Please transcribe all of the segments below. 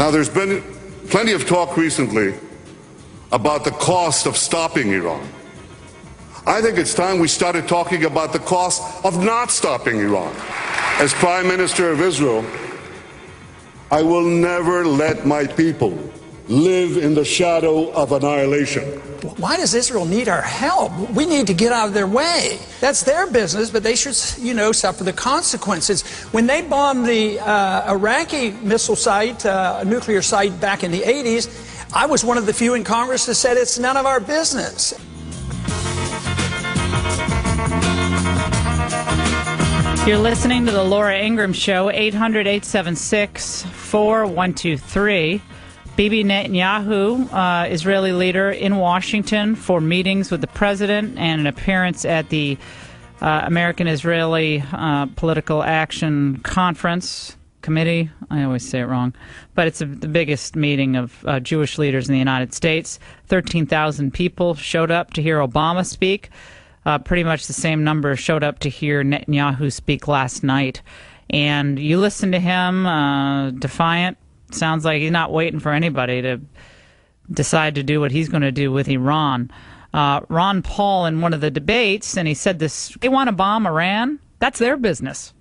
Now, there's been plenty of talk recently about the cost of stopping Iran. I think it's time we started talking about the cost of not stopping Iran. As Prime Minister of Israel, I will never let my people live in the shadow of annihilation. Why does Israel need our help? We need to get out of their way. That's their business, but they should, suffer the consequences. When they bombed the Iraqi missile site, nuclear site back in the 80s, I was one of the few in Congress that said it's none of our business. You're listening to the Laura Ingraham Show, 800-876-4123. Bibi Netanyahu, Israeli leader, in Washington for meetings with the president and an appearance at the American-Israeli Political Action Conference Committee. I always say it wrong. But it's the biggest meeting of Jewish leaders in the United States. 13,000 people showed up to hear Obama speak. Pretty much the same number showed up to hear Netanyahu speak last night. And you listen to him, defiant. Sounds like he's not waiting for anybody to decide to do what he's going to do with Iran. Ron Paul in one of the debates, and he said this, they want to bomb Iran? That's their business.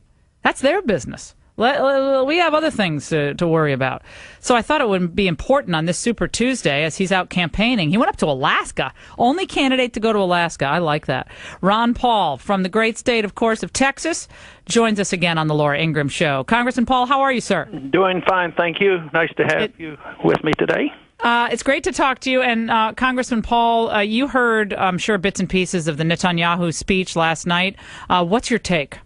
That's their business. We have other things to worry about. So I thought it would be important on this Super Tuesday as he's out campaigning. He went up to Alaska. Only candidate to go to Alaska. I like that. Ron Paul from the great state, of course, of Texas joins us again on the Laura Ingraham Show. Congressman Paul, how are you, sir? Doing fine, thank you. Nice to have you with me today. It's great to talk to you. And Congressman Paul, you heard, I'm sure, bits and pieces of the Netanyahu speech last night. What's your take?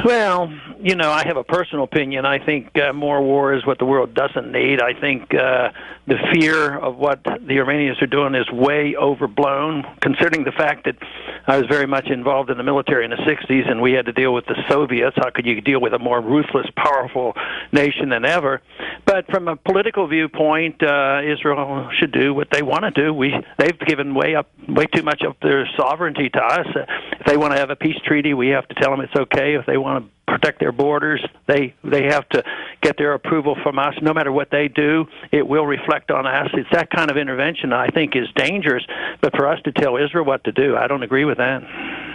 Well, I have a personal opinion. I think more war is what the world doesn't need. I think the fear of what the Iranians are doing is way overblown, considering the fact that I was very much involved in the military in the 60s, and we had to deal with the Soviets. How could you deal with a more ruthless, powerful nation than ever? But from a political viewpoint, Israel should do what they want to do. They've given way too much of their sovereignty to us. If they want to have a peace treaty, we have to tell them it's okay. If they want to protect their borders, they have to get their approval from us. No matter what they do, it will reflect on us. It's that kind of intervention I think is dangerous. But for us to tell Israel what to do, I don't agree with that.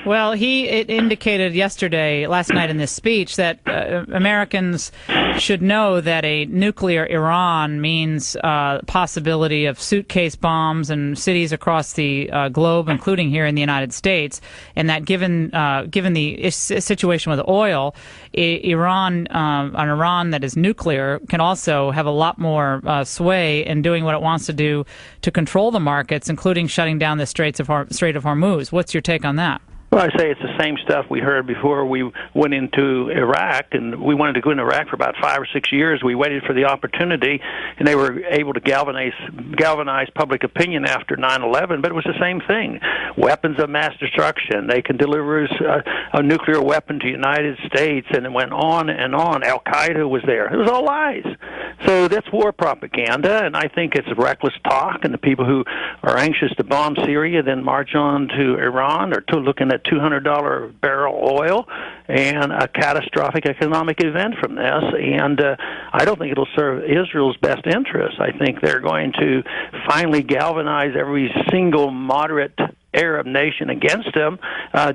Well, it indicated last night in this speech, that Americans should know that a nuclear Iran means possibility of suitcase bombs in cities across the globe, including here in the United States, and that given the situation with oil, an Iran that is nuclear can also have a lot more sway in doing what it wants to do to control the markets, including shutting down the Strait of Hormuz. What's your take on that? Well, I say it's the same stuff we heard before we went into Iraq, and we wanted to go into Iraq for about 5 or 6 years. We waited for the opportunity, and they were able to galvanize public opinion after 9/11, but it was the same thing. Weapons of mass destruction. They can deliver a nuclear weapon to the United States, and it went on and on. Al-Qaeda was there. It was all lies. So that's war propaganda, and I think it's reckless talk, and the people who are anxious to bomb Syria then march on to Iran or to looking at $200 barrel oil and a catastrophic economic event from this. And I don't think it'll serve Israel's best interests. I think they're going to finally galvanize every single moderate Arab nation against them,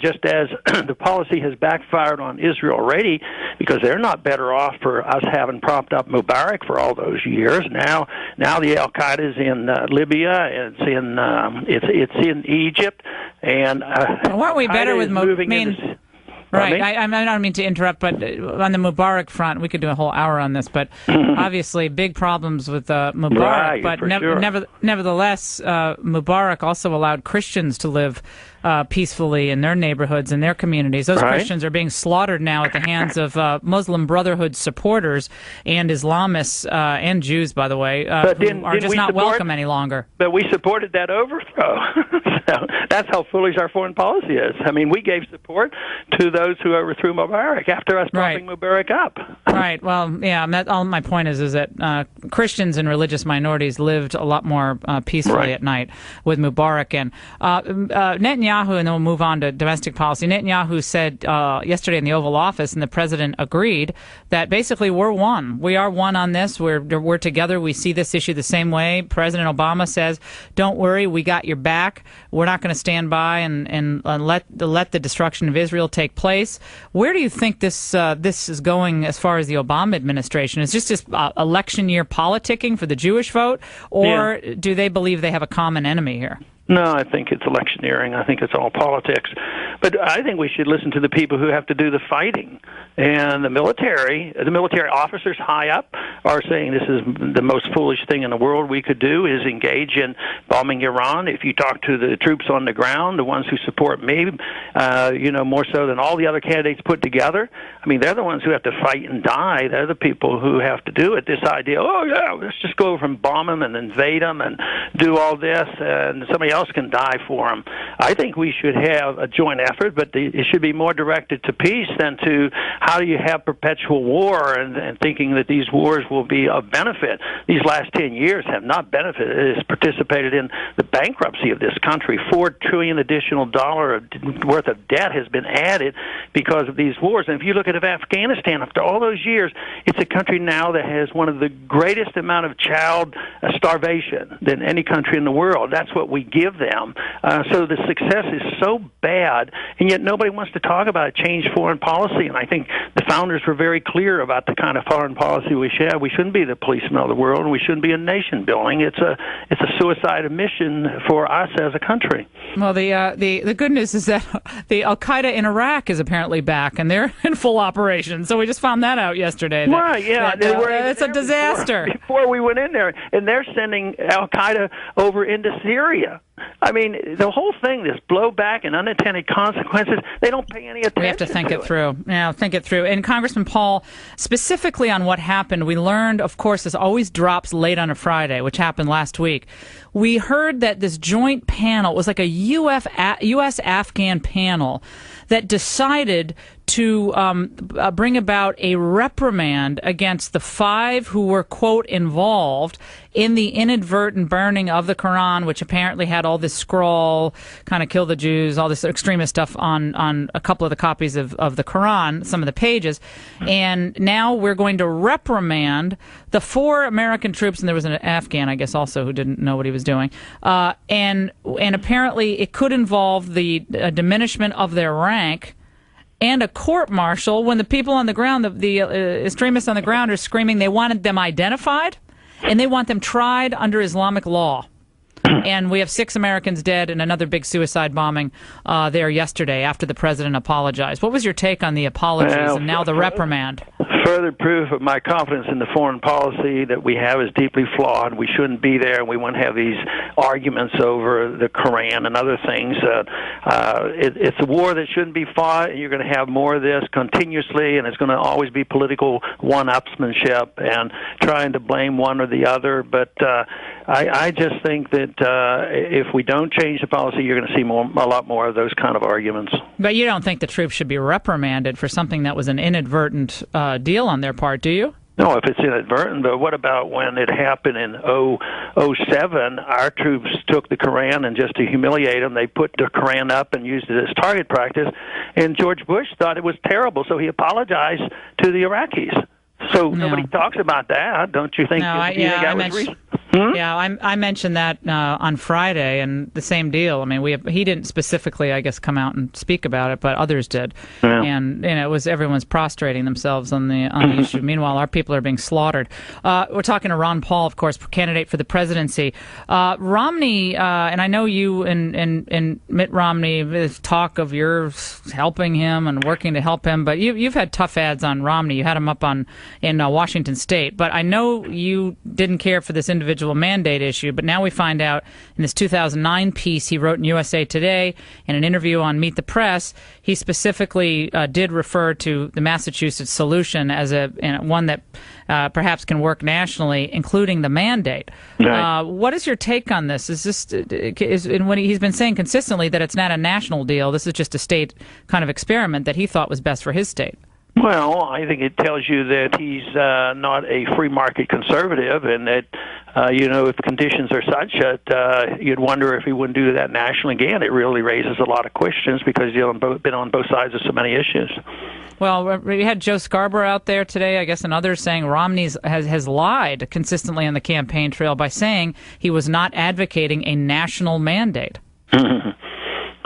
just as the policy has backfired on Israel already, because they're not better off for us having propped up Mubarak for all those years. Now the Al Qaeda is in Libya, it's in Egypt, and weren't we better with moving? Right. I don't mean to interrupt, but on the Mubarak front, we could do a whole hour on this, but obviously big problems with Mubarak. Right, but sure. Nevertheless, Mubarak also allowed Christians to live peacefully in their neighborhoods and their communities. Those Christians are being slaughtered now at the hands of Muslim Brotherhood supporters and Islamists and Jews, by the way, who are just not welcome any longer. But we supported that overthrow. So that's how foolish our foreign policy is. I mean, we gave support to those who overthrew Mubarak after us propping Mubarak up. Right. Well, yeah. All my point is that Christians and religious minorities lived a lot more peacefully at night with Mubarak. And Netanyahu, and then we'll move on to domestic policy. Netanyahu said yesterday in the Oval Office, and the president agreed, that basically we're one. We are one on this. We're together. We see this issue the same way. President Obama says, "Don't worry, we got your back. We're not going to stand by and let the destruction of Israel take place." Where do you think this is going as far as the Obama administration? Is this just election year politicking for the Jewish vote, or do they believe they have a common enemy here? No, I think it's electioneering. I think it's all politics. But I think we should listen to the people who have to do the fighting. And the military officers high up are saying this is the most foolish thing in the world we could do, is engage in bombing Iran. If you talk to the troops on the ground, the ones who support me, more so than all the other candidates put together, I mean, they're the ones who have to fight and die. They're the people who have to do it. This idea, let's just go over and bomb them and invade them and do all this, and somebody else can die for them. I think we should have a joint effort, but it should be more directed to peace than to how do you have perpetual war and thinking that these wars will be of benefit. These last 10 years have not benefited. It has participated in the bankruptcy of this country. $4 trillion additional worth of debt has been added because of these wars. And if you look at Afghanistan, after all those years, it's a country now that has one of the greatest amount of child starvation than any country in the world. That's what we give them. So the success is so bad, and yet nobody wants to talk about change foreign policy. And I think the founders were very clear about the kind of foreign policy we should have. We shouldn't be the policemen of the world, and we shouldn't be a nation building. It's a suicide mission for us as a country. Well, the good news is that the Al Qaeda in Iraq is apparently back, and they're in full operation. So we just found that out yesterday. Right? Yeah, it's a disaster. Before we went in there, and they're sending Al Qaeda over into Syria. I mean, the whole thing, this blowback and unintended consequences, they don't pay any attention. We have to think it through. Yeah, think it through. And Congressman Paul, specifically on what happened, we learned, of course, this always drops late on a Friday, which happened last week. We heard that this joint panel was like a U.S.-Afghan panel that decided to bring about a reprimand against the 5 who were, quote, involved in the inadvertent burning of the Quran, which apparently had all this scroll, kind of kill the Jews, all this extremist stuff on a couple of the copies of the Quran, some of the pages. And now we're going to reprimand the 4 American troops, and there was an Afghan, I guess, also, who didn't know what he was doing. And apparently it could involve the diminishment of their rank and a court-martial when the people on the ground, the extremists on the ground, are screaming they wanted them identified and they want them tried under Islamic law. And we have 6 Americans dead and another big suicide bombing there yesterday after the president apologized. What was your take on the apologies and now the reprimand? Further proof of my confidence in the foreign policy that we have is deeply flawed. We shouldn't be there, and we won't have these arguments over the Quran and other things. It's a war that shouldn't be fought, and you're going to have more of this continuously, and it's going to always be political one-upsmanship and trying to blame one or the other. But I just think that if we don't change the policy, you're going to see a lot more of those kind of arguments. But you don't think the troops should be reprimanded for something that was an inadvertent deal on their part, do you? No, if it's inadvertent, but what about when it happened in 2007? Our troops took the Quran, and just to humiliate them, they put the Quran up and used it as target practice, and George Bush thought it was terrible, so he apologized to the Iraqis. So nobody talks about that, don't you think? I mentioned that on Friday, and the same deal. I mean, he didn't specifically, I guess, come out and speak about it, but others did, and it was everyone's prostrating themselves on the issue. Meanwhile, our people are being slaughtered. We're talking to Ron Paul, of course, candidate for the presidency. Romney, and I know you and Mitt Romney talk of your helping him and working to help him, but you've had tough ads on Romney. You had him up in Washington State, but I know you didn't care for this individual individual mandate issue. But now we find out in this 2009 piece he wrote in USA Today, in an interview on Meet the Press, he specifically did refer to the Massachusetts solution as one that perhaps can work nationally, including the mandate. Right. What is your take on this? When he's been saying consistently that it's not a national deal, this is just a state kind of experiment that he thought was best for his state. Well, I think it tells you that he's not a free market conservative, and that if conditions are such that you'd wonder if he wouldn't do that nationally again. It really raises a lot of questions because he's been on both sides of so many issues. Well, we had Joe Scarborough out there today, I guess, and others saying Romney has lied consistently on the campaign trail by saying he was not advocating a national mandate.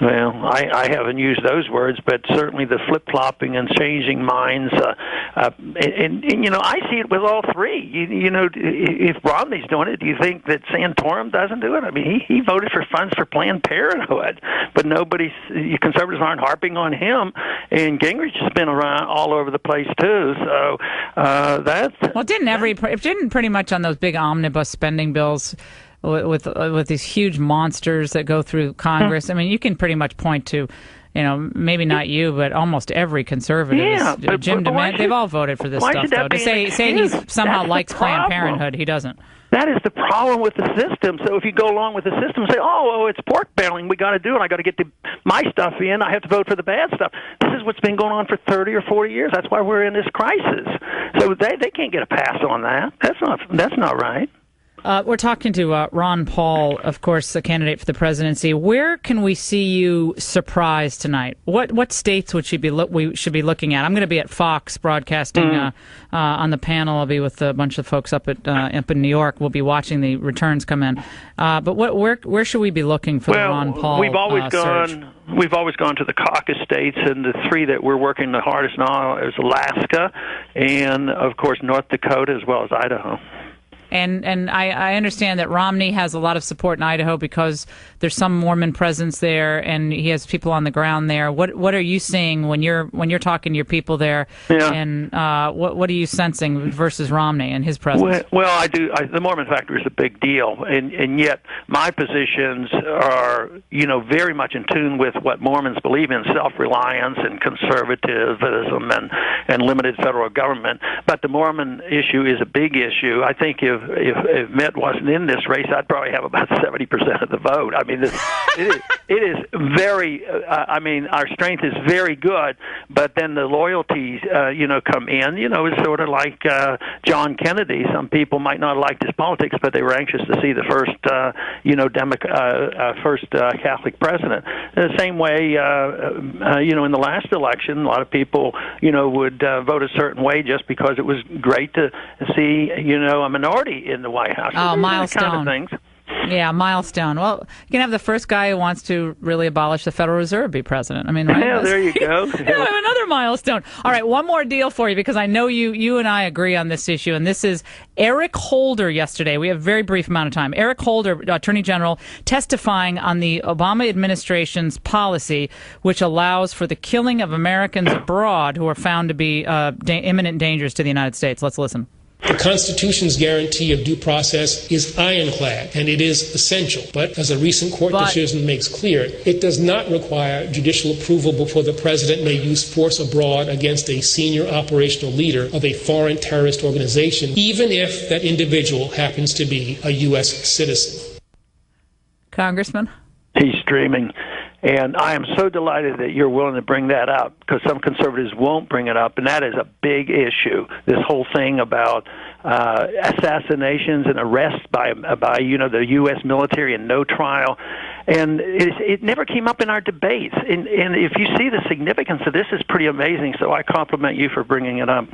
Well, I haven't used those words, but certainly the flip-flopping and changing minds, and I see it with all three. If Romney's doing it, do you think that Santorum doesn't do it? I mean, he voted for funds for Planned Parenthood, but conservatives aren't harping on him, and Gingrich has been around all over the place too. So it didn't pretty much on those big omnibus spending bills. With these huge monsters that go through Congress, I mean, you can pretty much point to, maybe not you, but almost every conservative. Yeah, Jim DeMint, they've all voted for this stuff, though. To say he somehow likes Planned Parenthood, he doesn't. That is the problem with the system. So if you go along with the system and say, it's pork barreling, we got to do it, I got to get my stuff in, I have to vote for the bad stuff. This is what's been going on for 30 or 40 years. That's why we're in this crisis. So they can't get a pass on that. That's not right. We're talking to Ron Paul, of course, the candidate for the presidency. Where can we see you surprised tonight? What states we should be looking at? I'm going to be at Fox broadcasting on the panel. I'll be with a bunch of folks up in New York. We'll be watching the returns come in. But where should we be looking for the Ron Paul We've always surge? We've always gone to the caucus states, and the three that we're working the hardest now is Alaska, and of course North Dakota as well as Idaho. And I understand that Romney has a lot of support in Idaho because there's some Mormon presence there, and he has people on the ground there. What are you seeing when you're talking to your people there? Yeah. And what are you sensing versus Romney and his presence? Well, I do. The Mormon factor is a big deal, and yet my positions are very much in tune with what Mormons believe in: self-reliance and conservatism and limited federal government. But the Mormon issue is a big issue. I think if Mitt wasn't in this race, I'd probably have about 70% of the vote. I mean, it is very. Our strength is very good, but then the loyalties, come in. It's sort of like John Kennedy. Some people might not have liked his politics, but they were anxious to see the first, first Catholic president. In the same way, in the last election, a lot of people, would vote a certain way just because it was great to see, a minority in the White House. Oh, milestone. Kind of things. Yeah, milestone. Well, you can have the first guy who wants to really abolish the Federal Reserve be president. I mean, right? Yeah, there you go. Yeah, another milestone. All right, one more deal for you because I know you and I agree on this issue, and this is Eric Holder yesterday. We have a very brief amount of time. Eric Holder, Attorney General, testifying on the Obama administration's policy, which allows for the killing of Americans abroad who are found to be imminent dangers to the United States. Let's listen. The Constitution's guarantee of due process is ironclad, and it is essential. But as a recent court decision makes clear, it does not require judicial approval before the president may use force abroad against a senior operational leader of a foreign terrorist organization, even if that individual happens to be a U.S. citizen. Congressman? He's streaming. And I am so delighted that you're willing to bring that up, because some conservatives won't bring it up, and that is a big issue. This whole thing about assassinations and arrests by the U.S. military and no trial, and it never came up in our debates. And if you see the significance of this, is pretty amazing. So I compliment you for bringing it up.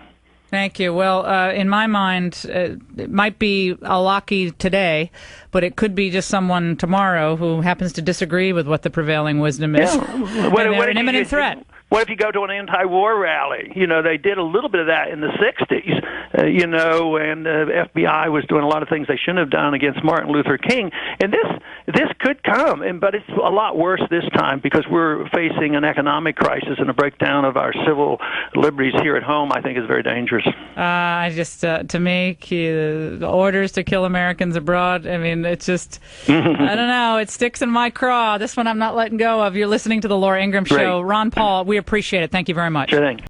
Thank you. Well, in my mind, it might be a Lockie today, but it could be just someone tomorrow who happens to disagree with what the prevailing wisdom is. Yeah. They're an imminent threat. What if you go to an anti-war rally? You know, they did a little bit of that in the 60s, you know, and the FBI was doing a lot of things they shouldn't have done against Martin Luther King. And this could come, but it's a lot worse this time because we're facing an economic crisis, and a breakdown of our civil liberties here at home, I think, is very dangerous. To me, the orders to kill Americans abroad, I mean, it's just, I don't know, it sticks in my craw. This one I'm not letting go of. You're listening to The Laura Ingraham Show. Great. Ron Paul, we appreciate it. Thank you very much. Sure thing.